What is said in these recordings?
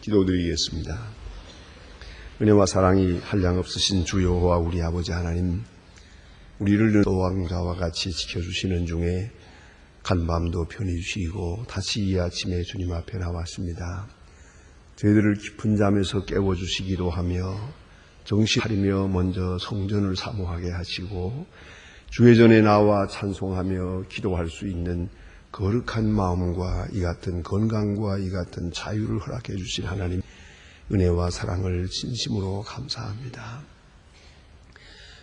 기도드리겠습니다. 은혜와 사랑이 한량없으신 주 여호와 우리 아버지 하나님, 우리를 왕자와 같이 지켜주시는 중에 간밤도 편히 주시고 다시 이 아침에 주님 앞에 나왔습니다. 저희들을 깊은 잠에서 깨워주시기도 하며 정신 차리며 먼저 성전을 사모하게 하시고 주의 전에 나와 찬송하며 기도할 수 있는 거룩한 마음과 이 같은 건강과 이 같은 자유를 허락해 주신 하나님, 은혜와 사랑을 진심으로 감사합니다.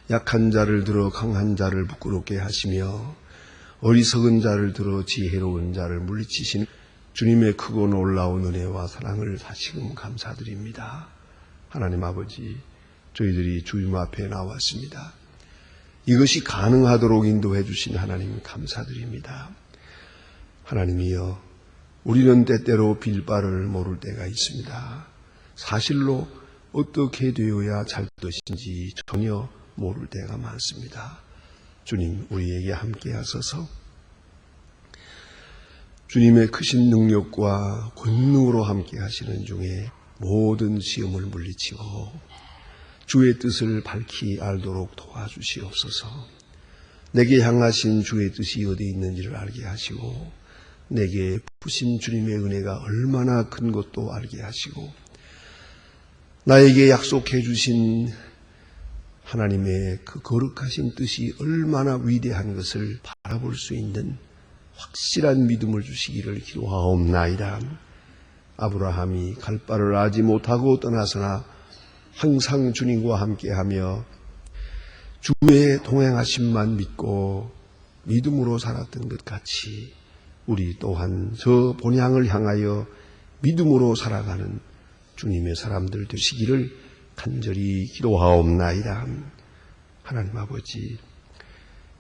약한 자를 들어 강한 자를 부끄럽게 하시며 어리석은 자를 들어 지혜로운 자를 물리치신 주님의 크고 놀라운 은혜와 사랑을 다시금 감사드립니다. 하나님 아버지, 저희들이 주님 앞에 나왔습니다. 이것이 가능하도록 인도해 주신 하나님 감사드립니다. 하나님이여, 우리는 때때로 빌바를 모를 때가 있습니다. 사실로 어떻게 되어야 잘 것인지 전혀 모를 때가 많습니다. 주님, 우리에게 함께 하소서. 주님의 크신 능력과 권능으로 함께 하시는 중에 모든 시험을 물리치고 주의 뜻을 밝히 알도록 도와주시옵소서. 내게 향하신 주의 뜻이 어디 있는지를 알게 하시고 내게 부신 주님의 은혜가 얼마나 큰 것도 알게 하시고 나에게 약속해 주신 하나님의 그 거룩하신 뜻이 얼마나 위대한 것을 바라볼 수 있는 확실한 믿음을 주시기를 기도하옵나이다. 아브라함이 갈 바를 알지 못하고 떠나서나 항상 주님과 함께하며 주의 동행하심만 믿고 믿음으로 살았던 것 같이 우리 또한 저 본향을 향하여 믿음으로 살아가는 주님의 사람들 되시기를 간절히 기도하옵나이다. 하나님 아버지,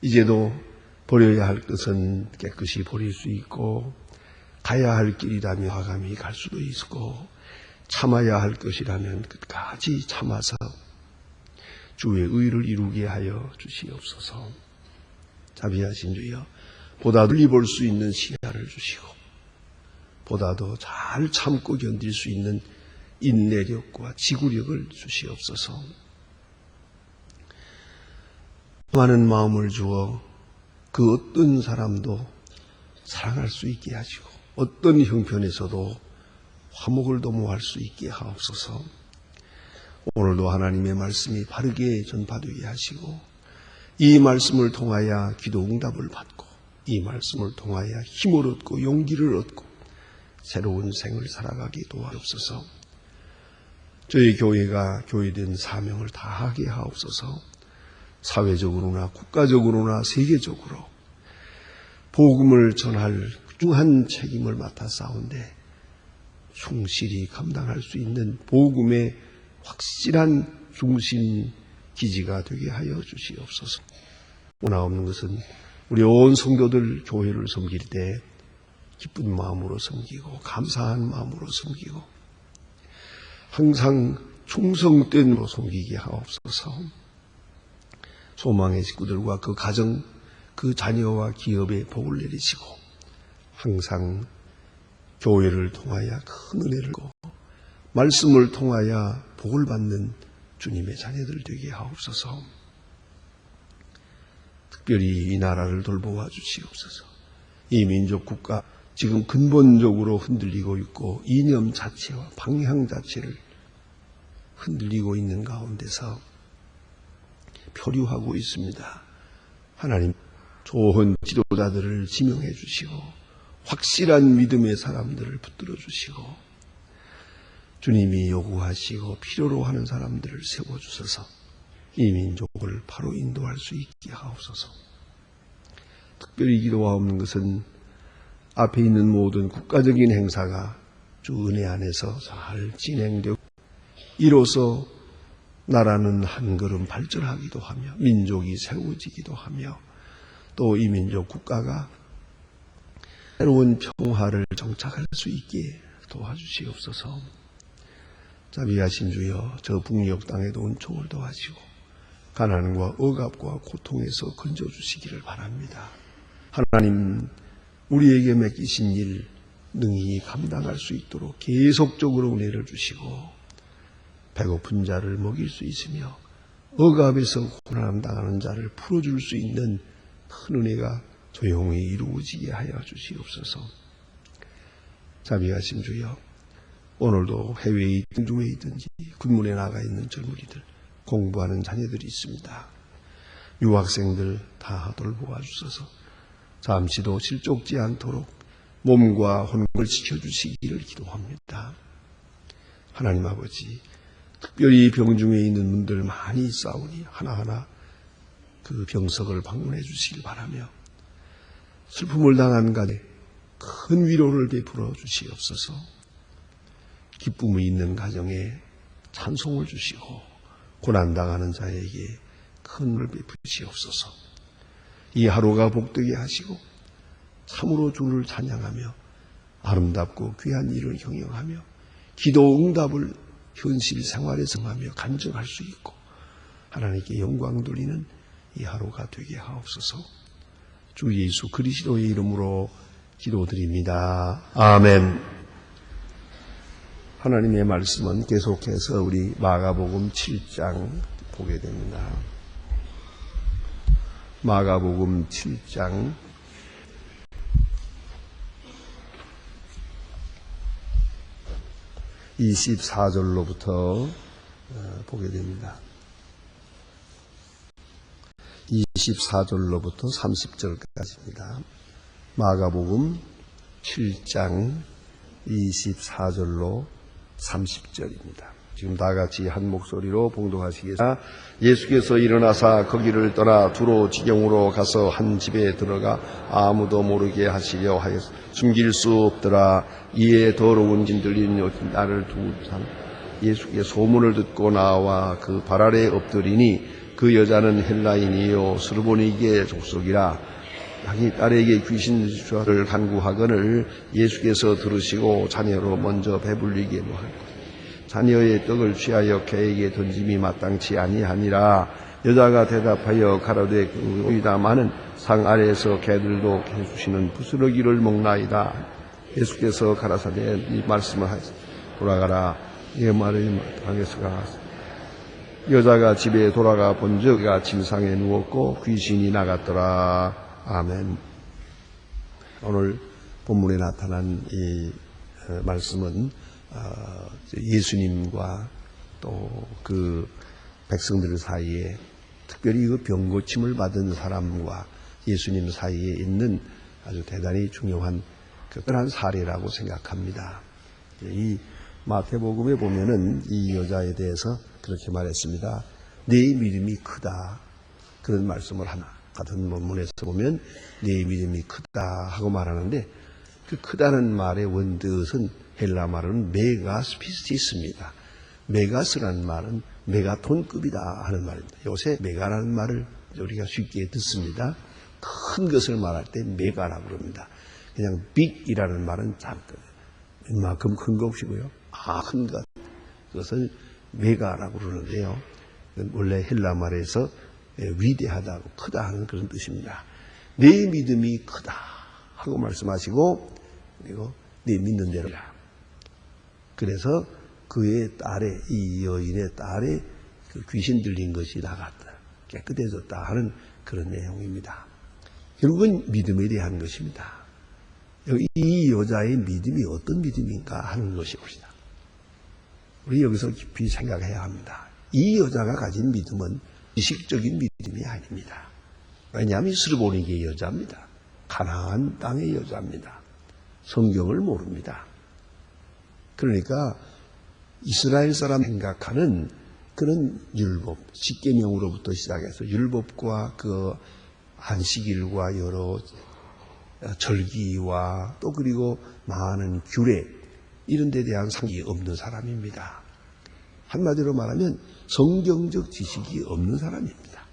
이제도 버려야 할 것은 깨끗이 버릴 수 있고 가야 할 길이라면 과감히 갈 수도 있고 참아야 할 것이라면 끝까지 참아서 주의 의를 이루게 하여 주시옵소서. 자비하신 주여, 보다 널리 볼 수 있는 시야를 주시고 보다 더 잘 참고 견딜 수 있는 인내력과 지구력을 주시옵소서. 많은 마음을 주어 그 어떤 사람도 사랑할 수 있게 하시고 어떤 형편에서도 화목을 도모할 수 있게 하옵소서. 오늘도 하나님의 말씀이 바르게 전파되게 하시고 이 말씀을 통하여 기도 응답을 받고 이 말씀을 통하여 힘을 얻고 용기를 얻고 새로운 생을 살아가게 도와주옵소서. 저희 교회가 교회된 사명을 다하게 하옵소서. 사회적으로나 국가적으로나 세계적으로 복음을 전할 중한 책임을 맡아 싸운데 충실히 감당할 수 있는 복음의 확실한 중심 기지가 되게 하여 주시옵소서. 원하옵는 것은 우리 온 성도들 교회를 섬길 때 기쁜 마음으로 섬기고 감사한 마음으로 섬기고 항상 충성된으로 섬기게 하옵소서. 소망의 식구들과 그 가정, 그 자녀와 기업에 복을 내리시고 항상 교회를 통하여 큰 은혜를 받고 말씀을 통하여 복을 받는 주님의 자녀들 되게 하옵소서. 특별히 이 나라를 돌보아 주시옵소서. 이 민족 국가 지금 근본적으로 흔들리고 있고 이념 자체와 방향 자체를 흔들리고 있는 가운데서 표류하고 있습니다. 하나님, 좋은 지도자들을 지명해 주시고 확실한 믿음의 사람들을 붙들어 주시고 주님이 요구하시고 필요로 하는 사람들을 세워주셔서 이 민족을 바로 인도할 수 있게 하옵소서. 특별히 기도하옵는 것은 앞에 있는 모든 국가적인 행사가 주 은혜 안에서 잘 진행되고 이로써 나라는 한 걸음 발전하기도 하며 민족이 세워지기도 하며 또 이 민족 국가가 새로운 평화를 정착할 수 있게 도와주시옵소서. 자비하신 주여, 저 북녘 땅에도 은총을 도와주시고 가난과 억압과 고통에서 건져주시기를 바랍니다. 하나님, 우리에게 맡기신 일 능히 감당할 수 있도록 계속적으로 은혜를 주시고 배고픈 자를 먹일 수 있으며 억압에서 고난 당하는 자를 풀어줄 수 있는 큰 은혜가 조용히 이루어지게 하여 주시옵소서. 자비하신 주여, 오늘도 해외에 있든 중에 있든지 군문에 나가 있는 젊은이들, 공부하는 자녀들이 있습니다. 유학생들 다 돌보아 주셔서 잠시도 실족지 않도록 몸과 혼을 지켜주시기를 기도합니다. 하나님 아버지, 특별히 병중에 있는 분들 많이 있사오니 하나하나 그 병석을 방문해 주시길 바라며 슬픔을 당한 가정에 큰 위로를 베풀어 주시옵소서. 기쁨이 있는 가정에 찬송을 주시고 고난당하는 자에게 큰 은혜를 베푸시옵소서. 이 하루가 복되게 하시고 참으로 주를 찬양하며 아름답고 귀한 일을 경영하며 기도 응답을 현실 생활에 성하며 간증할 수 있고 하나님께 영광 돌리는 이 하루가 되게 하옵소서. 주 예수 그리스도의 이름으로 기도드립니다. 아멘. 하나님의 말씀은 계속해서 우리 마가복음 7장 보게 됩니다. 마가복음 7장 24절로부터 보게 됩니다. 24절로부터 30절까지입니다. 마가복음 7장 24절로 30절입니다. 지금 다 같이 한 목소리로 봉독하시겠습니다. 예수께서 일어나사 거기를 떠나 두로 지경으로 가서 한 집에 들어가 아무도 모르게 하시려 하여서 숨길 수 없더라. 이에 더러운 진 들린 나를 두 사람 예수께 소문을 듣고 나와 그 발 아래 엎드리니 그 여자는 헬라인이요 스르보니게 족속이라. 자기 딸에게 귀신을 간구하거늘 예수께서 들으시고 자녀로 먼저 배불리게 노하고 자녀의 떡을 취하여 개에게 던짐이 마땅치 아니하니라. 여자가 대답하여 가로되 그이다마는 상 아래에서 개들도 해주시는 부스러기를 먹나이다. 예수께서 가라사대 이 말씀을 하시고 돌아가라. 이 말을 방에서 가. 여자가 집에 돌아가 본즉 그가 침상에 누웠고 귀신이 나갔더라. 아멘. 오늘 본문에 나타난 이 말씀은 예수님과 또 그 백성들 사이에 특별히 그 병고침을 받은 사람과 예수님 사이에 있는 아주 대단히 중요한 특별한 사례라고 생각합니다. 이 마태복음에 보면은 이 여자에 대해서 그렇게 말했습니다. 네 믿음이 크다. 그런 말씀을 하나. 같은 본문에서 보면 네 믿음이 크다 하고 말하는데 그 크다는 말의 원뜻은 헬라 말은 메가스피스티스입니다. 메가스라는 말은 메가톤급이다 하는 말입니다. 요새 메가라는 말을 우리가 쉽게 듣습니다. 큰 것을 말할 때 메가라고 그럽니다. 그냥 빅이라는 말은 작거든요. 이만큼 큰 것이고요. 큰 것. 그것을 메가라고 그러는데요. 원래 헬라 말에서 위대하다고 크다 하는 그런 뜻입니다. 내 믿음이 크다 하고 말씀하시고 그리고 내 믿는 대로라. 그래서 그의 딸의 이 여인의 딸의 그 귀신 들린 것이 나갔다. 깨끗해졌다 하는 그런 내용입니다. 결국은 믿음에 대한 것입니다. 이 여자의 믿음이 어떤 믿음인가 하는 것입니다. 우리 여기서 깊이 생각해야 합니다. 이 여자가 가진 믿음은 지식적인 믿음이 아닙니다. 왜냐하면 스르보니게 여자입니다. 가나안 땅의 여자입니다. 성경을 모릅니다. 그러니까 이스라엘 사람 생각하는 그런 율법, 십계명으로부터 시작해서 율법과 그 안식일과 여러 절기와 또 그리고 많은 규례 이런 데 대한 상식이 없는 사람입니다. 한마디로 말하면 성경적 지식이 없는 사람입니다.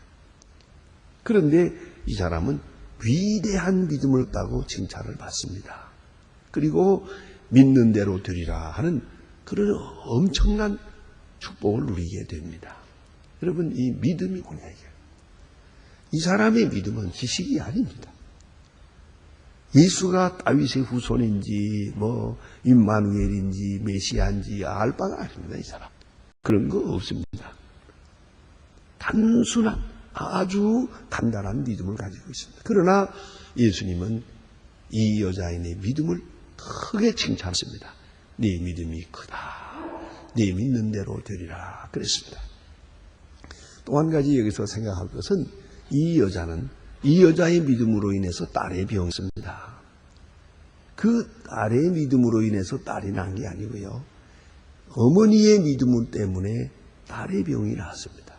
그런데 이 사람은 위대한 믿음을 따고 칭찬을 받습니다. 그리고 믿는 대로 되리라 하는 그런 엄청난 축복을 누리게 됩니다. 여러분, 이 믿음이 뭐냐 이게. 이 사람의 믿음은 지식이 아닙니다. 예수가 다윗의 후손인지 뭐 임마누엘인지 메시아인지 알 바가 아닙니다. 이 사람. 그런 거 없습니다. 단순한 아주 간단한 믿음을 가지고 있습니다. 그러나 예수님은 이 여자인의 믿음을 크게 칭찬했습니다. 네 믿음이 크다. 네 믿는 대로 되리라 그랬습니다. 또 한 가지 여기서 생각할 것은 이 여자의 믿음으로 인해서 딸의 병이 있습니다. 그 딸의 믿음으로 인해서 딸이 난 게 아니고요. 어머니의 믿음 때문에 딸의 병이 나왔습니다.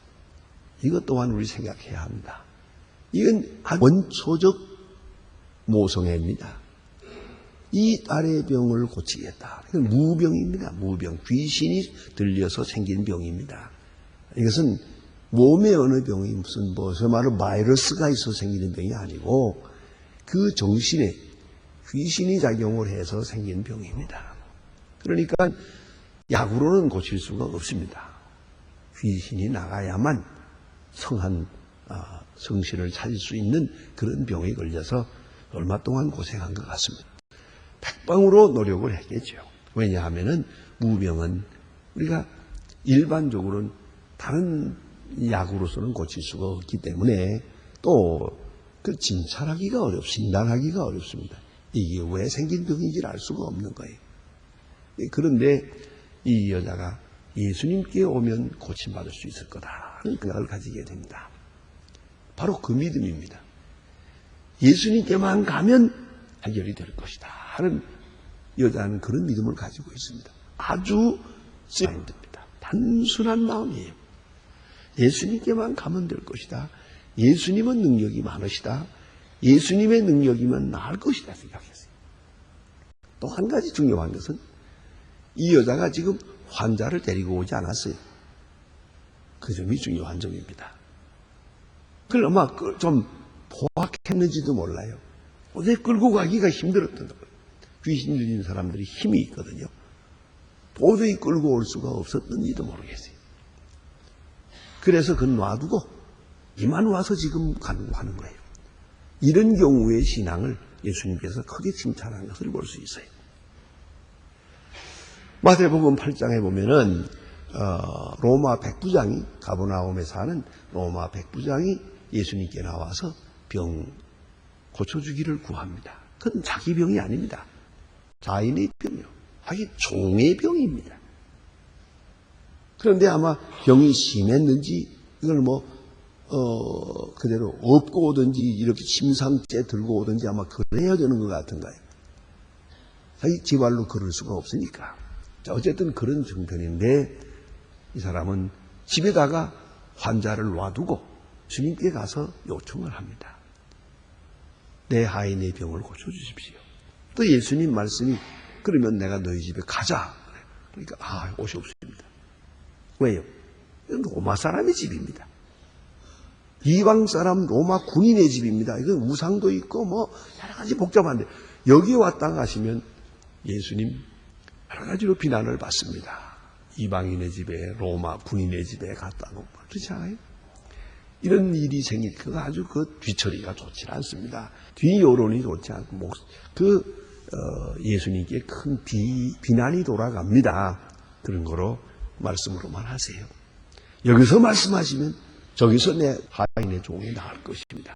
이것 또한 우리 생각해야 합니다. 이건 원초적 모성애입니다. 이 딸의 병을 고치겠다. 이건 무병입니다. 무병. 귀신이 들려서 생긴 병입니다. 이것은 몸의 어느 병이 무슨 저 말로 바이러스가 있어 생기는 병이 아니고 그 정신에 귀신이 작용을 해서 생긴 병입니다. 그러니까 약으로는 고칠 수가 없습니다. 귀신이 나가야만 성한 성신을 찾을 수 있는 그런 병에 걸려서 얼마 동안 고생한 것 같습니다. 백방으로 노력을 했겠죠. 왜냐하면은 무병은 우리가 일반적으로는 다른 약으로서는 고칠 수가 없기 때문에 또 그 진찰하기가 진단하기가 어렵습니다. 이게 왜 생긴 병인지를 알 수가 없는 거예요. 그런데 이 여자가 예수님께 오면 고침받을 수 있을 거다. 그런 생각을 가지게 됩니다. 바로 그 믿음입니다. 예수님께만 가면 해결이 될 것이다 하는 여자는 그런 믿음을 가지고 있습니다. 아주 마인드입니다. 단순한 마음이에요. 예수님께만 가면 될 것이다. 예수님은 능력이 많으시다. 예수님의 능력이면 나을 것이다 생각했어요. 또 한 가지 중요한 것은 이 여자가 지금 환자를 데리고 오지 않았어요. 그 점이 중요한 점입니다. 그걸 아마 좀 포악했는지도 몰라요. 어제 끌고 가기가 힘들었던 거예요. 귀신 들린 사람들이 힘이 있거든요. 도저히 끌고 올 수가 없었는지도 모르겠어요. 그래서 그건 놔두고 이만 와서 지금 가는 거예요. 이런 경우의 신앙을 예수님께서 크게 칭찬한 것을 볼 수 있어요. 마태복음 8장에 보면은 로마 백부장이 가버나움에 사는 로마 백부장이 예수님께 나와서 병 고쳐주기를 구합니다. 그건 자기 병이 아닙니다. 자인의 병이요. 자기 종의 병입니다. 그런데 아마 병이 심했는지 이걸 그대로 업고 오든지 이렇게 침상째 들고 오든지 아마 그래야 되는 것 같은 거예요. 자기 지발로 걸을 수가 없으니까. 자, 어쨌든 그런 정편인데 이 사람은 집에다가 환자를 놔두고 주님께 가서 요청을 합니다. 내 하인의 병을 고쳐주십시오. 또 예수님 말씀이 그러면 내가 너희 집에 가자. 그러니까 옷이 없습니다. 왜요? 로마 사람의 집입니다. 이방 사람 로마 군인의 집입니다. 이건 우상도 있고 여러 가지 복잡한데 여기 왔다 가시면 예수님 여러 가지로 비난을 받습니다. 이방인의 집에 로마 군인의 집에 갔다 놓고 그렇지 않아요? 이런 일이 생길 그 아주 그 뒤처리가 좋지 않습니다. 뒤 여론이 좋지 않고 예수님께 큰 비난이 돌아갑니다. 그런 거로 말씀으로만 하세요. 여기서 말씀하시면 저기서 내 하인의 종이 나을 것입니다.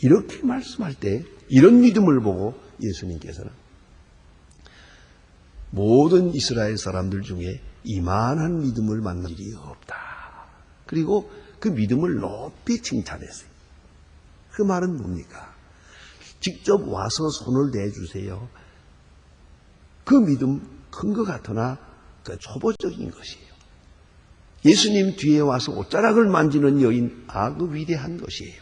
이렇게 말씀할 때 이런 믿음을 보고 예수님께서는 모든 이스라엘 사람들 중에 이만한 믿음을 만날 일이 없다. 그리고 그 믿음을 높이 칭찬했어요. 그 말은 뭡니까? 직접 와서 손을 대주세요. 그 믿음 큰 것 같으나 그 초보적인 것이에요. 예수님 뒤에 와서 옷자락을 만지는 여인, 그 위대한 것이에요.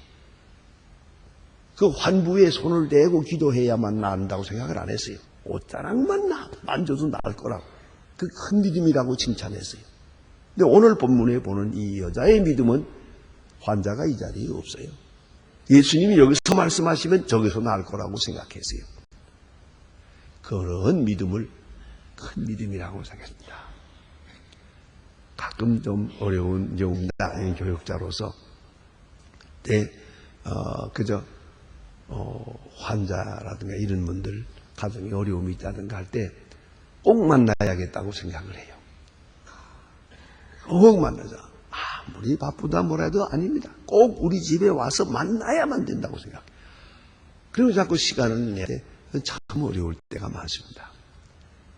그 환부에 손을 대고 기도해야만 나은다고 생각을 안 했어요. 옷자락만 만져도 나을 거라고. 그 큰 믿음이라고 칭찬했어요. 근데 오늘 본문에 보는 이 여자의 믿음은 환자가 이 자리에 없어요. 예수님이 여기서 말씀하시면 저기서 나을 거라고 생각했어요. 그런 믿음을 큰 믿음이라고 생각했습니다. 가끔 좀 어려운 경우입니다. 교육자로서 그저 환자라든가 이런 분들 가정에 어려움이 있다든가 할 때 꼭 만나야겠다고 생각을 해요. 꼭 만나자. 아무리 바쁘다 뭐라도 아닙니다. 꼭 우리 집에 와서 만나야만 된다고 생각해요. 그리고 자꾸 시간을 내야 돼. 참 어려울 때가 많습니다.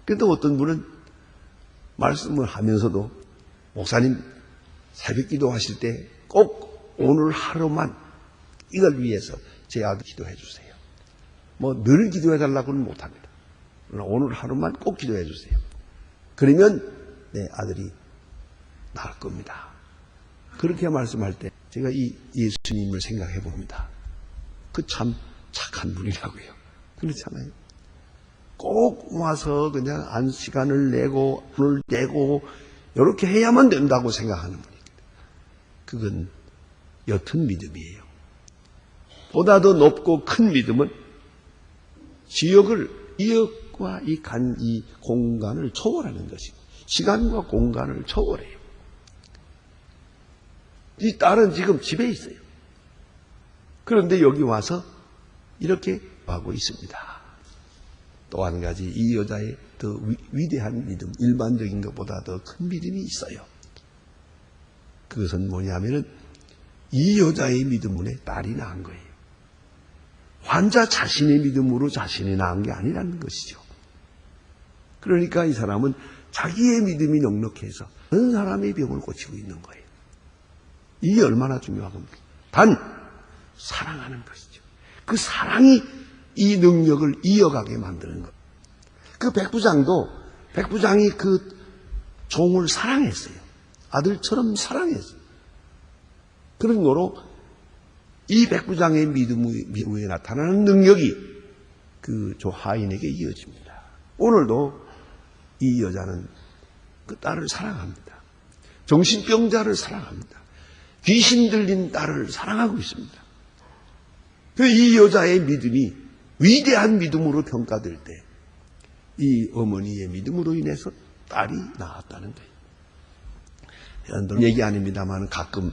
그런데 어떤 분은 말씀을 하면서도 목사님 새벽 기도하실 때 꼭 오늘 하루만 이걸 위해서 제 아들 기도해 주세요. 뭐 늘 기도해 달라고는 못합니다. 오늘 하루만 꼭 기도해 주세요. 그러면 내 아들이 나을 겁니다. 그렇게 말씀할 때 제가 이 예수님을 생각해 봅니다. 그 참 착한 분이라고요. 그렇잖아요. 꼭 와서 그냥 시간을 내고 돈을 내고 이렇게 해야만 된다고 생각하는 분입니다. 그건 옅은 믿음이에요. 보다 더 높고 큰 믿음은 지역과 이 공간을 초월하는 것입니다. 시간과 공간을 초월해요. 이 딸은 지금 집에 있어요. 그런데 여기 와서 이렇게 하고 있습니다. 또 한 가지 이 여자의 더 위대한 믿음, 일반적인 것보다 더 큰 믿음이 있어요. 그것은 뭐냐면은 이 여자의 믿음으로 딸이 낳은 거예요. 환자 자신의 믿음으로 자신이 낳은 게 아니라는 것이죠. 그러니까 이 사람은 자기의 믿음이 넉넉해서 다른 사람의 병을 고치고 있는 거예요. 이게 얼마나 중요한 겁니까? 단 사랑하는 것이죠. 그 사랑이 이 능력을 이어가게 만드는 것. 그 백부장이 그 종을 사랑했어요. 아들처럼 사랑했어요. 그런 거로 이 백부장의 믿음에 나타나는 능력이 그 하인에게 이어집니다. 오늘도 이 여자는 그 딸을 사랑합니다. 정신병자를 사랑합니다. 귀신 들린 딸을 사랑하고 있습니다. 이 여자의 믿음이 위대한 믿음으로 평가될 때 이 어머니의 믿음으로 인해서 딸이 나았다는 거예요. 여러분 얘기 아닙니다만 가끔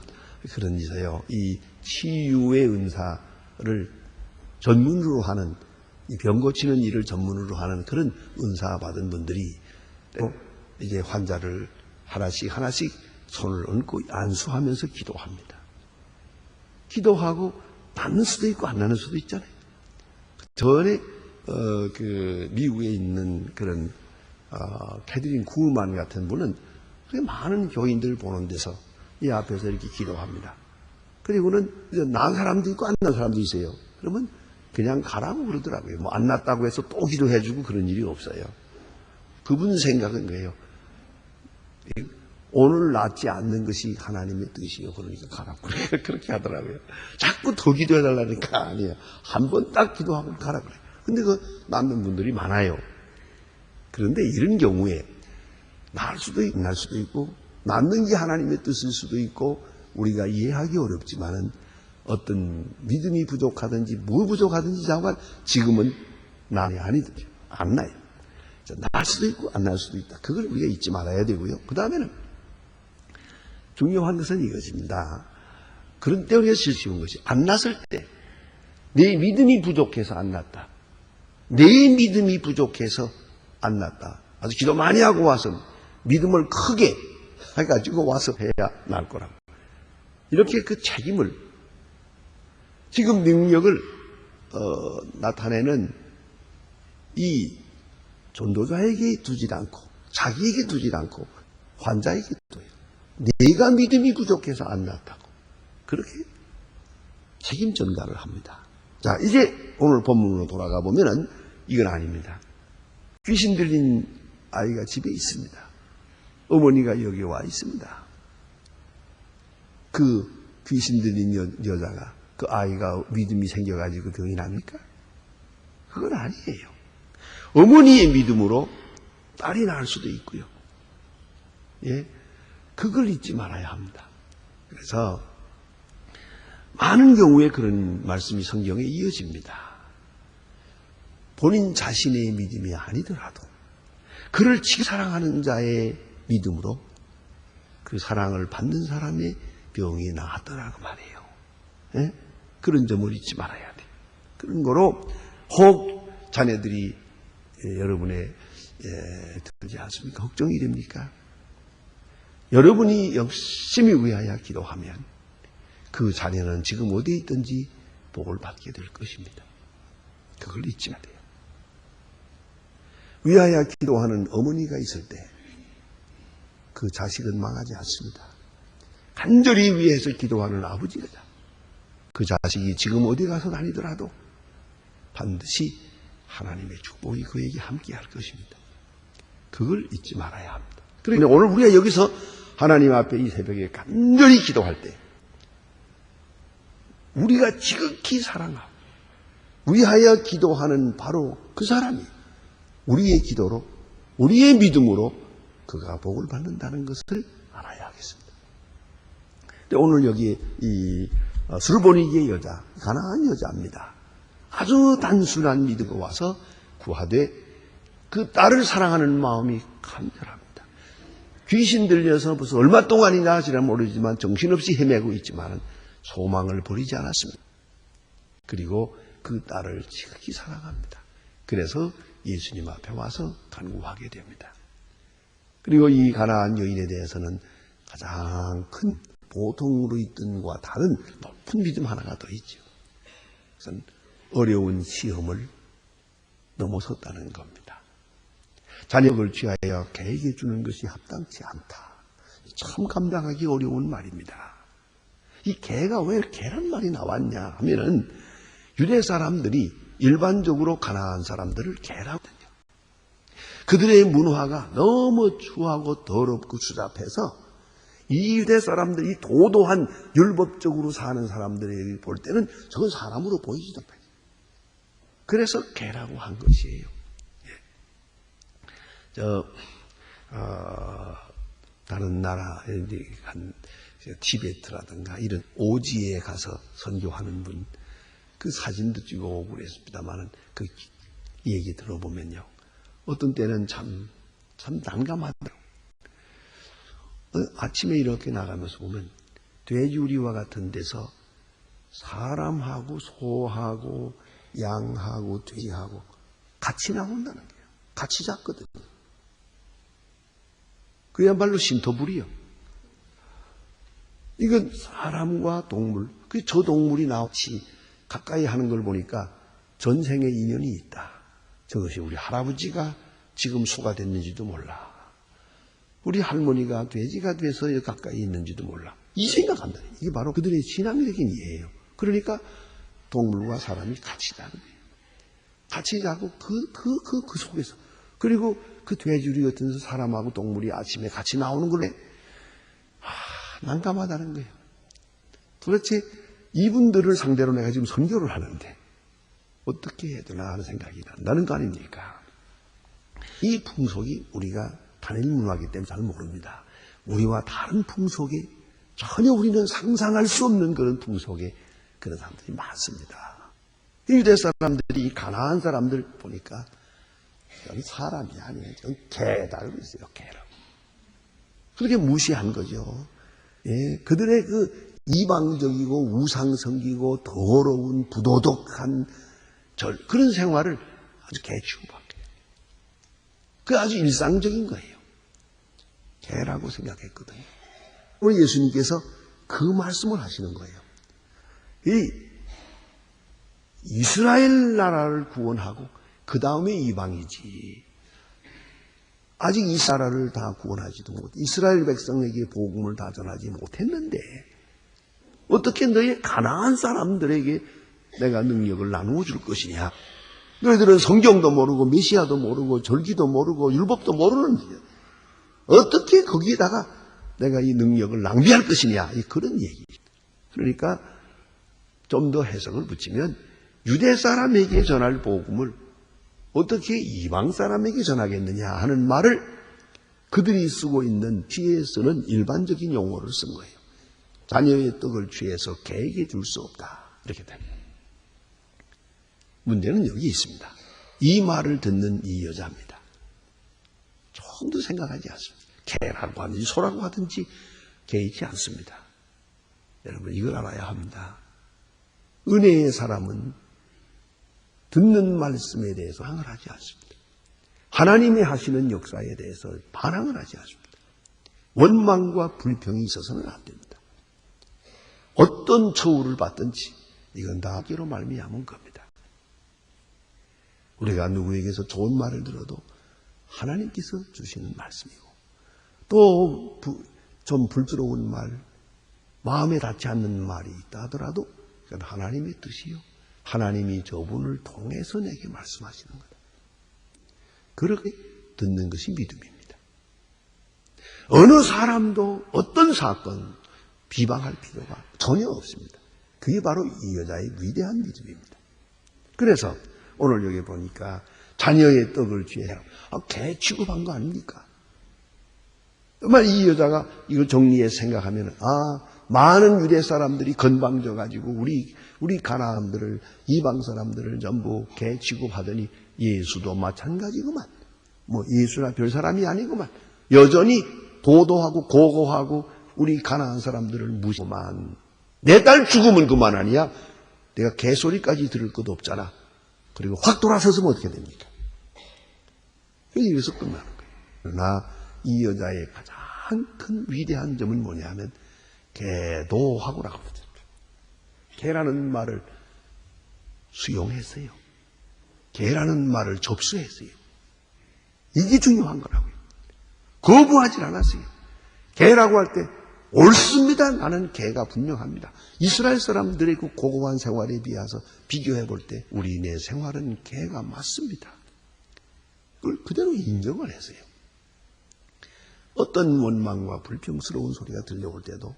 그런 있어요. 이 치유의 은사를 전문으로 하는, 병 고치는 일을 전문으로 하는 그런 은사 받은 분들이 이제 환자를 하나씩 손을 얹고 안수하면서 기도합니다. 기도하고 낫는 수도 있고 안 나는 수도 있잖아요. 전에 그 미국에 있는 그런 캐드린 구만 같은 분은 많은 교인들 보는 데서 이 앞에서 이렇게 기도합니다. 그리고는 난 사람도 있고 안 난 사람도 있어요. 그러면 그냥 가라고 그러더라고요. 뭐 안 났다고 해서 또 기도해주고 그런 일이 없어요. 그분 생각은 그래요. 오늘 낫지 않는 것이 하나님의 뜻이요. 그러니까 가라고. 그렇게 하더라고요. 자꾸 더 기도해달라니까 아니에요. 한 번 딱 기도하고 가라 그래요. 근데 낫는 분들이 많아요. 그런데 이런 경우에 날 수도 있고, 날 수도 있고, 낫는 게 하나님의 뜻일 수도 있고, 우리가 이해하기 어렵지만은 어떤 믿음이 부족하든지 뭐 부족하든지 자관 지금은 남이 아니든지 안 나요. 날 수도 있고 안 날 수도 있다. 그걸 우리가 잊지 말아야 되고요. 그 다음에는 중요한 것은 이것입니다. 그런 때 우리가 실수한 것이 안 났을 때 내 믿음이 부족해서 안 났다. 내 믿음이 부족해서 안 났다. 아주 기도 많이 하고 와서 믿음을 크게 해가지고 와서 해야 날 거라고. 이렇게 그 책임을 지금 능력을 나타내는 이 전도자에게 두질 않고 자기에게 두질 않고 환자에게 둬요. 내가 믿음이 부족해서 안 났다고 그렇게 책임 전가를 합니다. 자, 이제 오늘 본문으로 돌아가 보면은 이건 아닙니다. 귀신 들린 아이가 집에 있습니다. 어머니가 여기 와 있습니다. 그 귀신 들린 여자가 그 아이가 믿음이 생겨가지고 병이 납니까? 그건 아니에요. 어머니의 믿음으로 딸이 날 수도 있고요. 예, 그걸 잊지 말아야 합니다. 그래서 많은 경우에 그런 말씀이 성경에 이어집니다. 본인 자신의 믿음이 아니더라도 그를 지금 사랑하는 자의 믿음으로 그 사랑을 받는 사람의 병이 나았더라고 말이에요. 예? 그런 점을 잊지 말아야 돼요. 그런 거로 혹 자녀들이 여러분의 들지 않습니까? 걱정이 됩니까? 여러분이 열심히 위하여 기도하면 그 자녀는 지금 어디에 있든지 복을 받게 될 것입니다. 그걸 잊지 마세요. 위하여 기도하는 어머니가 있을 때 그 자식은 망하지 않습니다. 간절히 위해서 기도하는 아버지가 그 자식이 지금 어디 가서 다니더라도 반드시 하나님의 축복이 그에게 함께할 것입니다. 그걸 잊지 말아야 합니다. 그러니까 오늘 우리가 여기서 하나님 앞에 이 새벽에 간절히 기도할 때 우리가 지극히 사랑하고 위하여 기도하는 바로 그 사람이 우리의 기도로 우리의 믿음으로 그가 복을 받는다는 것을 알아야 하겠습니다. 오늘 여기 이 수르보니게의 여자, 가나안 여자입니다. 아주 단순한 믿음으로 와서 구하되 그 딸을 사랑하는 마음이 간절합니다. 귀신 들려서 무슨 얼마 동안이나 지나 모르지만 정신없이 헤매고 있지만 소망을 버리지 않았습니다. 그리고 그 딸을 지극히 사랑합니다. 그래서 예수님 앞에 와서 간구하게 됩니다. 그리고 이 가나안 여인에 대해서는 가장 큰 보통으로 있던 것과 다른 높은 믿음 하나가 더 있죠. 그것은 어려운 시험을 넘어섰다는 겁니다. 자녀를 취하여 개에게 주는 것이 합당치 않다. 참 감당하기 어려운 말입니다. 이 개가 왜 개란 말이 나왔냐 하면은 유대 사람들이 일반적으로 가나안 사람들을 개라고 하거든요. 그들의 문화가 너무 추하고 더럽고 추잡해서 이 유대 사람들이 도도한 율법적으로 사는 사람들에게 볼 때는 저건 사람으로 보이지도 않아요. 그래서 개라고 한 것이에요. 다른 나라에 한 티베트라든가 이런 오지에 가서 선교하는 분, 그 사진도 찍어오고 그랬습니다만은 그 얘기 들어보면요. 어떤 때는 참 난감하더라고요. 아침에 이렇게 나가면서 보면 돼지우리와 같은 데서 사람하고 소하고 양하고 돼지하고 같이 나온다는 거예요. 같이 잡거든요. 그야말로 신토불이요. 이건 사람과 동물, 저 동물이 나같이 가까이 하는 걸 보니까 전생에 인연이 있다. 저것이 우리 할아버지가 지금 소가 됐는지도 몰라. 우리 할머니가 돼지가 돼서 가까이 있는지도 몰라. 이 생각한다. 이게 바로 그들의 신앙적인 이해예요. 그러니까 동물과 사람이 같이 자는 거예요. 같이 자고 그 속에서. 그리고 그 돼지우리 같은 사람하고 동물이 아침에 같이 나오는 걸로 난감하다는 거예요. 도대체 이분들을 상대로 내가 지금 선교를 하는데 어떻게 해야 되나 하는 생각이 난다는 거 아닙니까? 이 풍속이 우리가 단일 문화이기 때문에 잘 모릅니다. 우리와 다른 풍속에 전혀 우리는 상상할 수 없는 그런 풍속에 그런 사람들이 많습니다. 유대 사람들이 가나안 사람들 보니까 여기 사람이 아니에요. 저기 개다 그러고 있어요. 개라고. 그렇게 무시한 거죠. 예, 그들의 그 이방적이고 우상성기고 더러운 부도덕한 그런 생활을 아주 개취급한 거예요. 그게 아주 일상적인 거예요. 개라고 생각했거든요. 오늘 예수님께서 그 말씀을 하시는 거예요. 이 이스라엘 나라를 구원하고 그 다음에 이방이지. 아직 이 나라를 다 구원하지도 못, 이스라엘 백성에게 복음을 다 전하지 못했는데 어떻게 너희 가나안 사람들에게 내가 능력을 나누어 줄 것이냐. 너희들은 성경도 모르고 메시아도 모르고 절기도 모르고 율법도 모르는데 어떻게 거기에다가 내가 이 능력을 낭비할 것이냐. 그런 얘기. 그러니까 좀 더 해석을 붙이면 유대 사람에게 전할 복음을 어떻게 이방 사람에게 전하겠느냐 하는 말을 그들이 쓰고 있는 시에 쓰는 일반적인 용어를 쓴 거예요. 자녀의 떡을 취해서 개에게 줄 수 없다. 이렇게 됩니다. 문제는 여기 있습니다. 이 말을 듣는 이 여자입니다. 조금도 생각하지 않습니다. 개라고 하든지 소라고 하든지 개의치 않습니다. 여러분 이걸 알아야 합니다. 은혜의 사람은 듣는 말씀에 대해서 반항을 하지 않습니다. 하나님이 하시는 역사에 대해서 반항을 하지 않습니다. 원망과 불평이 있어서는 안 됩니다. 어떤 처우를 받든지 이건 다 기로 말미암은 겁니다. 우리가 누구에게서 좋은 말을 들어도 하나님께서 주시는 말씀이고, 또 좀 불조로운 말, 마음에 닿지 않는 말이 있다 하더라도 그건 하나님의 뜻이요, 하나님이 저분을 통해서 내게 말씀하시는 거다. 그렇게 듣는 것이 믿음입니다. 어느 사람도 어떤 사건 비방할 필요가 전혀 없습니다. 그게 바로 이 여자의 위대한 믿음입니다. 그래서 오늘 여기 보니까 자녀의 떡을 취해서 개 취급한 거 아닙니까? 정말 이 여자가 이걸 정리해 생각하면 많은 유대 사람들이 건방져 가지고 우리 가나안들을, 이방 사람들을 전부 개 취급하더니 예수도 마찬가지구만. 뭐 예수나 별 사람이 아니구만. 여전히 도도하고 고고하고 우리 가나안 사람들을 무시하고만. 내 딸 죽으면 그만 아니야? 내가 개소리까지 들을 것도 없잖아. 그리고 확 돌아서서면 어떻게 됩니까? 여기서 끝나는 거예요. 그러나 이 여자의 가장 큰 위대한 점은 뭐냐면 개도하고라고 그러죠. 개라는 말을 수용했어요. 개라는 말을 접수했어요. 이게 중요한 거라고요. 거부하지 않았어요. 개라고 할 때 옳습니다. 나는 개가 분명합니다. 이스라엘 사람들의 그 고고한 생활에 비해서 비교해 볼 때 우리네 생활은 개가 맞습니다. 그걸 그대로 인정을 했어요. 어떤 원망과 불평스러운 소리가 들려올 때도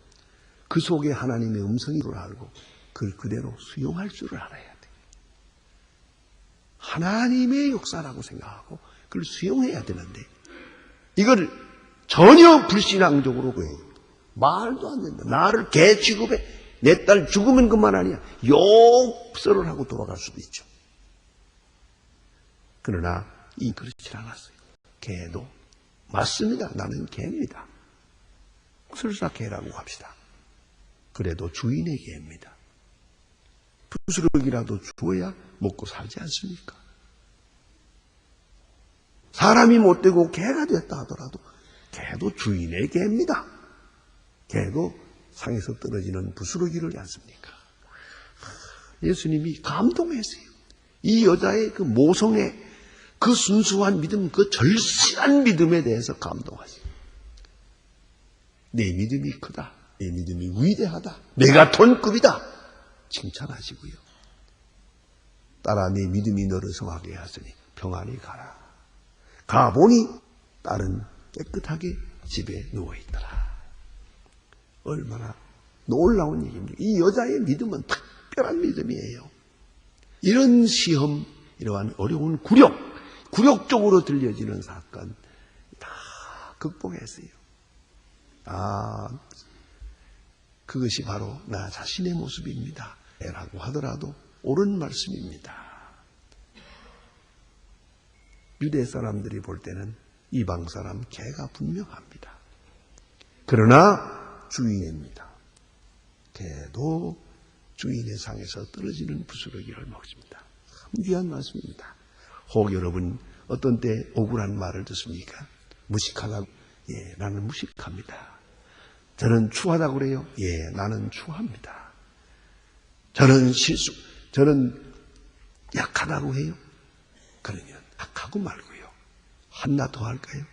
그 속에 하나님의 음성인 줄 알고 그걸 그대로 수용할 줄을 알아야 돼요. 하나님의 역사라고 생각하고 그걸 수용해야 되는데 이걸 전혀 불신앙적으로 그래요. 말도 안 된다. 나를 개 취급해. 내 딸 죽으면 그만 아니야. 욕설을 하고 돌아갈 수도 있죠. 그러나 그렇지 않았어요. 개도 맞습니다. 나는 개입니다. 설사 개라고 합시다. 그래도 주인의 개입니다. 부스러기라도 주어야 먹고 살지 않습니까? 사람이 못되고 개가 됐다 하더라도 개도 주인의 개입니다. 개도 상에서 떨어지는 부스러기를 하지 않습니까? 예수님이 감동했어요. 이 여자의 그 모성의 그 순수한 믿음, 그 절실한 믿음에 대해서 감동하시고, 내 믿음이 크다, 내 믿음이 위대하다, 메가톤급이다 칭찬하시고요. 딸아, 내 믿음이 너를 성하게 하시니 평안히 가라. 가보니 딸은 깨끗하게 집에 누워있더라. 얼마나 놀라운 얘기입니까? 이 여자의 믿음은 특별한 믿음이에요. 이런 시험, 이러한 어려운 굴욕적으로 들려지는 사건 다 극복했어요. 그것이 바로 나 자신의 모습입니다. 라고 하더라도 옳은 말씀입니다. 유대 사람들이 볼 때는 이방 사람 개가 분명합니다. 그러나 주인입니다. 개도 주인의 상에서 떨어지는 부스러기를 먹습니다. 참 귀한 말씀입니다. 혹 여러분 어떤 때 억울한 말을 듣습니까? 무식하다고? 예, 나는 무식합니다. 저는 추하다고 그래요? 예, 나는 추합니다. 저는 약하다고 해요? 그러면 약하고 말고요. 하나 더 할까요?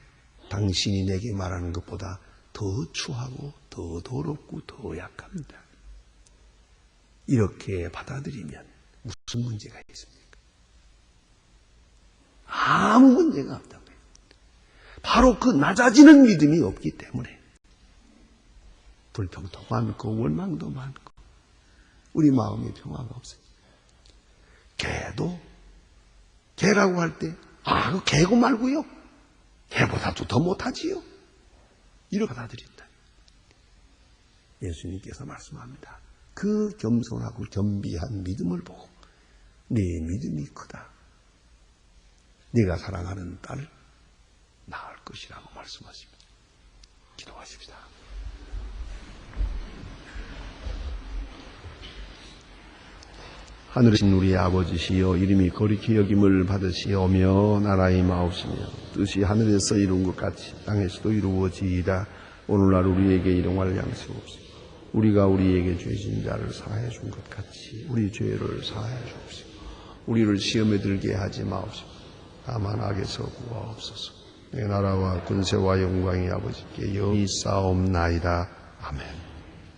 당신이 내게 말하는 것보다 더 추하고 더 더럽고 더 약합니다. 이렇게 받아들이면 무슨 문제가 있습니까? 아무 문제가 없다고요. 바로 그 낮아지는 믿음이 없기 때문에 불평도 많고 원망도 많고 우리 마음에 평화가 없어요. 개라고 할 때 그 개고 말고요. 개보다도 더 못하지요. 이렇게 받아들인다. 예수님께서 말씀합니다. 그 겸손하고 겸비한 믿음을 보고 네 믿음이 크다. 네가 사랑하는 딸을 낳을 것이라고 말씀하십니다. 기도하십시다. 하늘이신 우리 아버지시여 이름이 거룩히 여김을 받으시오며 나라의 마옵시며 뜻이 하늘에서 이룬 것 같이 땅에서도 이루어지이다. 오늘날 우리에게 일용할 양식 없으며 우리가 우리에게 죄진 자를 사하여 준 것 같이 우리 죄를 사하여 주옵시고 우리를 시험에 들게 하지 마옵시고 다만 악에서 구하옵소서. 내 나라와 군세와 영광이 아버지께 영이 싸움나이다. 아멘.